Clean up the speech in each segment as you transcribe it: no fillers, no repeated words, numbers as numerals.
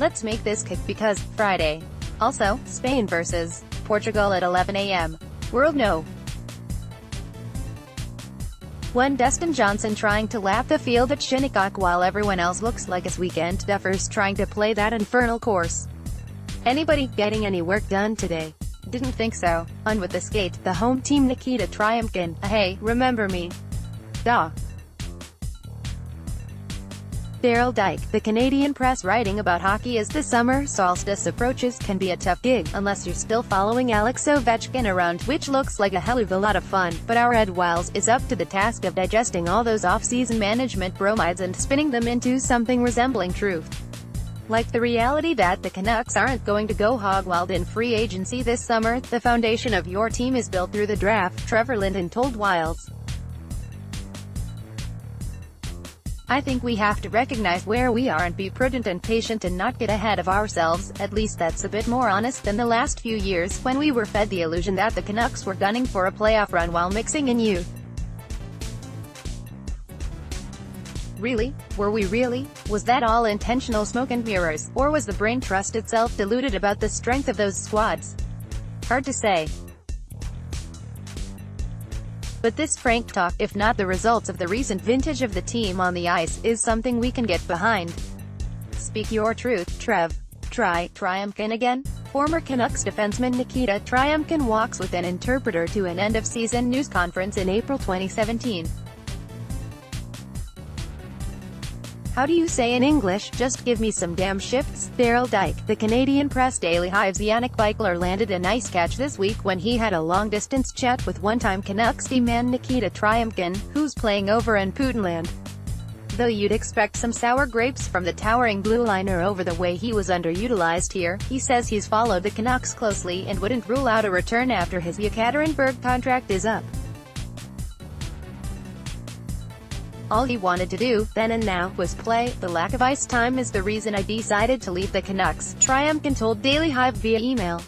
Let's make this kick because, Friday. Also, Spain vs. Portugal at 11 a.m. World No. 1 Dustin Johnson trying to lap the field at Shinnecock while everyone else looks like us weekend duffers trying to play that infernal course. Anybody getting any work done today? Didn't think so. On with the skate, the home team Nikita Tryamkin, hey, remember me? Duh. DARRYL DYCK, the Canadian press writing about hockey as the summer solstice approaches can be a tough gig, unless you're still following Alex Ovechkin around, which looks like a hell of a lot of fun, but our Ed Wiles is up to the task of digesting all those off-season management bromides and spinning them into something resembling truth. Like the reality that the Canucks aren't going to go hog wild in free agency this summer. The foundation of your team is built through the draft, Trevor Linden told Wiles. I think we have to recognize where we are and be prudent and patient and not get ahead of ourselves. At least that's a bit more honest than the last few years, when we were fed the illusion that the Canucks were gunning for a playoff run while mixing in youth. Really? Were we really? Was that all intentional smoke and mirrors? Or was the brain trust itself deluded about the strength of those squads? Hard to say. But this frank talk, if not the results of the recent vintage of the team on the ice, is something we can get behind. Speak your truth, Trev. Tryamkin again? Former Canucks defenseman Nikita Tryamkin walks with an interpreter to an end-of-season news conference in April 2017. How do you say in English, just give me some damn shifts? DARRYL DYCK, the Canadian Press Daily Hive's Yannick Beichler landed a nice catch this week when he had a long-distance chat with one-time Canucks D-man Nikita Tryamkin, who's playing over in Putinland. Though you'd expect some sour grapes from the towering blue liner over the way he was underutilized here, he says he's followed the Canucks closely and wouldn't rule out a return after his Yekaterinburg contract is up. All he wanted to do, then and now, was play. The lack of ice time is the reason I decided to leave the Canucks, Tryamkin told Daily Hive via email.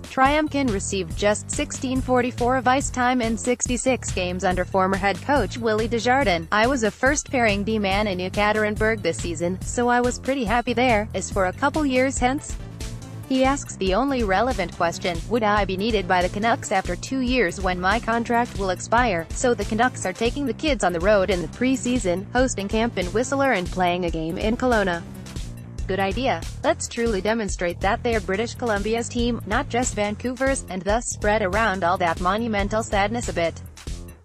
Tryamkin received just 16:44 of ice time in 66 games under former head coach Willie Desjardins. I was a first-pairing D-man in Yekaterinburg this season, so I was pretty happy there. As for a couple years hence? He asks the only relevant question, would I be needed by the Canucks after 2 years when my contract will expire? So the Canucks are taking the kids on the road in the pre-season, hosting camp in Whistler and playing a game in Kelowna. Good idea. Let's truly demonstrate that they're British Columbia's team, not just Vancouver's, and thus spread around all that monumental sadness a bit.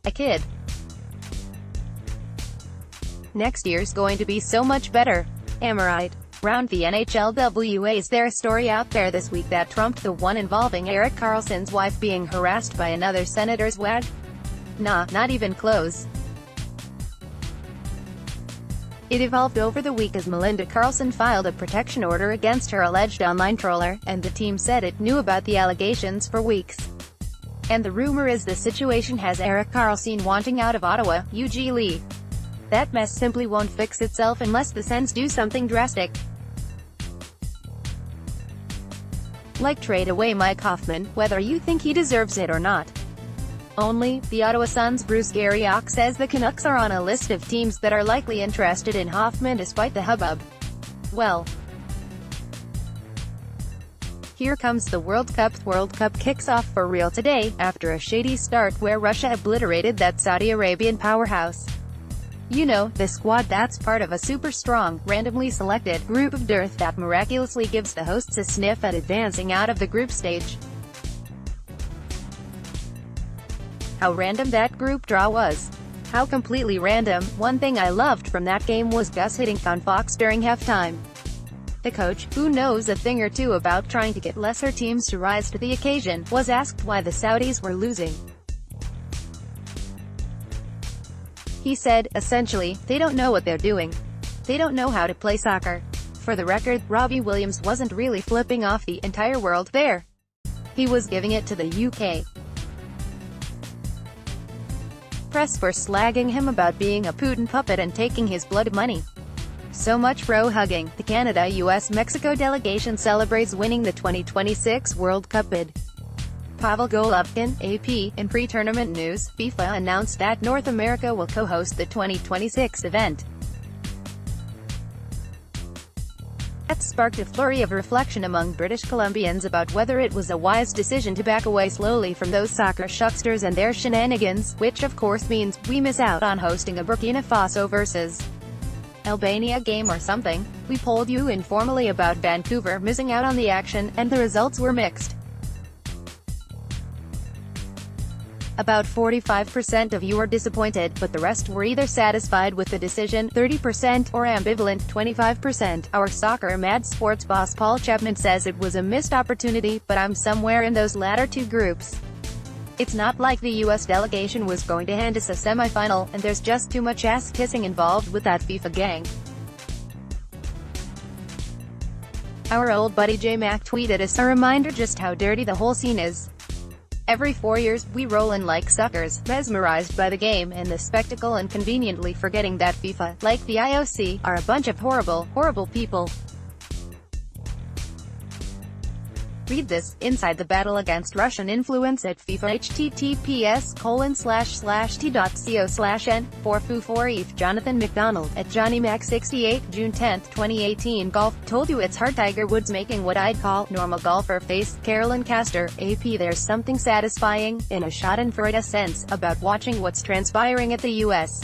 I kid. Next year's going to be so much better. Am I right? Round the NHLWA, is there a story out there this week that trumped the one involving Erik Karlsson's wife being harassed by another senator's wag? Nah, not even close. It evolved over the week as Melinda Karlsson filed a protection order against her alleged online troller, and the team said it knew about the allegations for weeks. And the rumor is the situation has Erik Karlsson wanting out of Ottawa, UG Lee. That mess simply won't fix itself unless the Sens do something drastic. Like trade away Mike Hoffman, whether you think he deserves it or not. Only, the Ottawa Sun's Bruce Garriock says the Canucks are on a list of teams that are likely interested in Hoffman despite the hubbub. Well, here comes the World Cup. World Cup kicks off for real today, after a shady start where Russia obliterated that Saudi Arabian powerhouse. You know, the squad that's part of a super strong, randomly selected group of death that miraculously gives the hosts a sniff at advancing out of the group stage. How random that group draw was. How completely random. One thing I loved from that game was Gus hitting on Fox during halftime. The coach, who knows a thing or two about trying to get lesser teams to rise to the occasion, was asked why the Saudis were losing. He said, essentially, they don't know what they're doing. They don't know how to play soccer. For the record, Robbie Williams wasn't really flipping off the entire world there. He was giving it to the UK press for slagging him about being a Putin puppet and taking his blood money. So much bro-hugging. The Canada-US-Mexico delegation celebrates winning the 2026 World Cup bid. Pavel Golovkin, AP. In pre-tournament news, FIFA announced that North America will co-host the 2026 event. That sparked a flurry of reflection among British Columbians about whether it was a wise decision to back away slowly from those soccer shucksters and their shenanigans, which of course means we miss out on hosting a Burkina Faso vs. Albania game or something. We polled you informally about Vancouver missing out on the action, and the results were mixed. About 45% of you were disappointed, but the rest were either satisfied with the decision, 30%, or ambivalent, 25%. Our soccer-mad sports boss Paul Chapman says it was a missed opportunity, but I'm somewhere in those latter two groups. It's not like the US delegation was going to hand us a semi-final, and there's just too much ass-kissing involved with that FIFA gang. Our old buddy J-Mac tweeted us a reminder just how dirty the whole scene is. Every 4 years, we roll in like suckers, mesmerized by the game and the spectacle and conveniently forgetting that FIFA, like the IOC, are a bunch of horrible, horrible people. Read this, Inside the Battle Against Russian Influence at FIFA https://t.co/n/4foo4eth Jonathan McDonald, at JohnnyMac68, June 10, 2018 Golf, told you it's hard. Tiger Woods making what I'd call normal golfer face. Carolyn Castor, AP. There's something satisfying, in a schadenfreude sense, about watching what's transpiring at the U.S.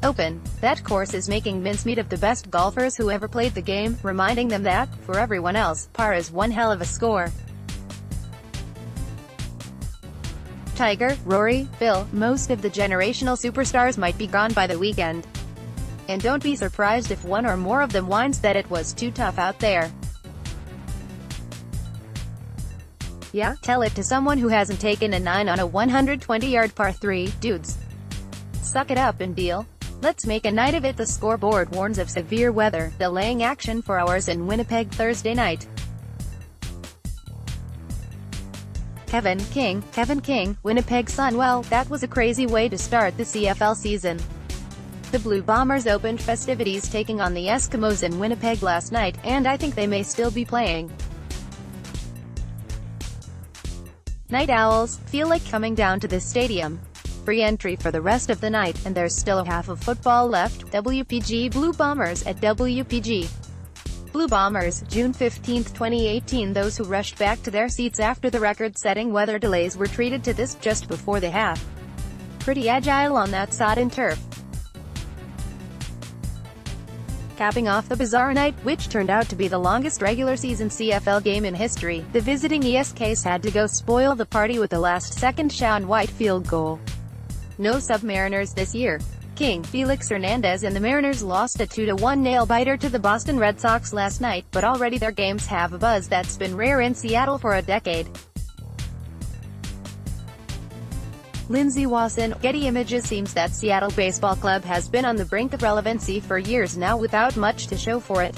Open. That course is making mincemeat of the best golfers who ever played the game, reminding them that, for everyone else, par is one hell of a score. Tiger, Rory, Phil, most of the generational superstars might be gone by the weekend. And don't be surprised if one or more of them whines that it was too tough out there. Yeah, tell it to someone who hasn't taken a 9 on a 120-yard par 3, dudes. Suck it up and deal. Let's make a night of it. The scoreboard warns of severe weather, delaying action for hours in Winnipeg Thursday night. Kevin King, Winnipeg Sun. Well, that was a crazy way to start the CFL season. The Blue Bombers opened festivities taking on the Eskimos in Winnipeg last night, and I think they may still be playing. Night Owls feel like coming down to this stadium. Free entry for the rest of the night, and there's still a half of football left. WPG Blue Bombers at WPG. Blue Bombers, June 15, 2018. Those who rushed back to their seats after the record-setting weather delays were treated to this just before the half. Pretty agile on that sodden turf. Capping off the bizarre night, which turned out to be the longest regular season CFL game in history, the visiting ESKs had to go spoil the party with a last-second Shaun White field goal. No Submariners this year. King, Felix Hernandez and the Mariners lost a 2-1 nail-biter to the Boston Red Sox last night, but already their games have a buzz that's been rare in Seattle for a decade. Lindsey Wasson, Getty Images. Seems that Seattle Baseball Club has been on the brink of relevancy for years now without much to show for it.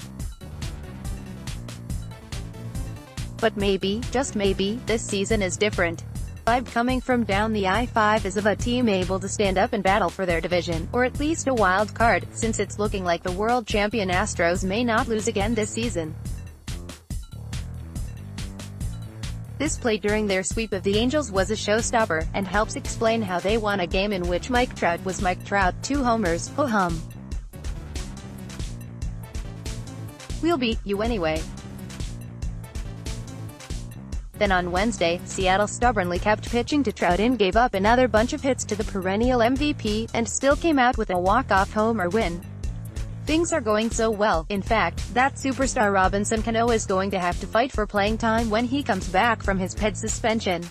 But maybe, just maybe, this season is different. Vibe coming from down the I-5 is of a team able to stand up and battle for their division, or at least a wild card, since it's looking like the world champion Astros may not lose again this season. This play during their sweep of the Angels was a showstopper, and helps explain how they won a game in which Mike Trout was Mike Trout, 2 homers, ho-hum. We'll beat you anyway. Then on Wednesday, Seattle stubbornly kept pitching to Trout and gave up another bunch of hits to the perennial MVP, and still came out with a walk-off homer win. Things are going so well, in fact, that superstar Robinson Cano is going to have to fight for playing time when he comes back from his PED suspension.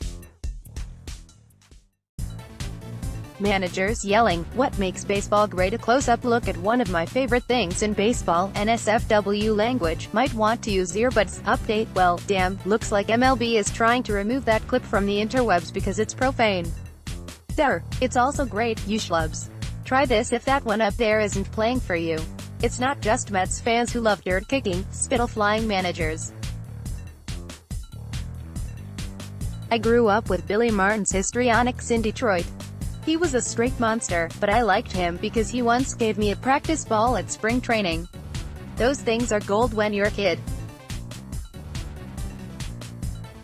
Managers yelling, "What makes baseball great?" A close-up look at one of my favorite things in baseball, NSFW language. Might want to use earbuds. Update, well, damn, looks like MLB is trying to remove that clip from the interwebs because it's profane. There. It's also great, you schlubs. Try this if that one up there isn't playing for you. It's not just Mets fans who love dirt-kicking, spittle-flying managers. I grew up with Billy Martin's histrionics in Detroit. He was a straight monster, but I liked him because he once gave me a practice ball at spring training. Those things are gold when you're a kid.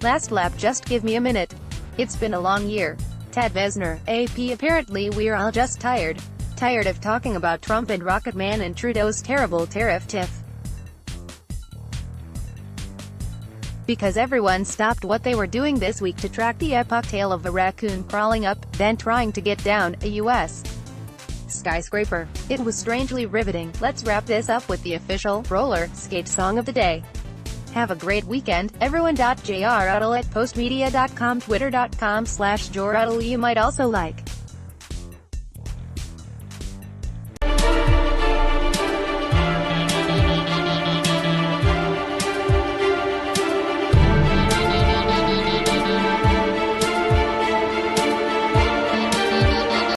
Last lap, just give me a minute. It's been a long year. Tad Vesner, AP. Apparently we're all just tired. Tired of talking about Trump and Rocket Man and Trudeau's terrible tariff tiff? Because everyone stopped what they were doing this week to track the epic tale of a raccoon crawling up, then trying to get down, a U.S. skyscraper. It was strangely riveting. Let's wrap this up with the official roller skate song of the day. Have a great weekend, everyone. JRUddle at postmedia.com, twitter.com/JRUddle. You might also like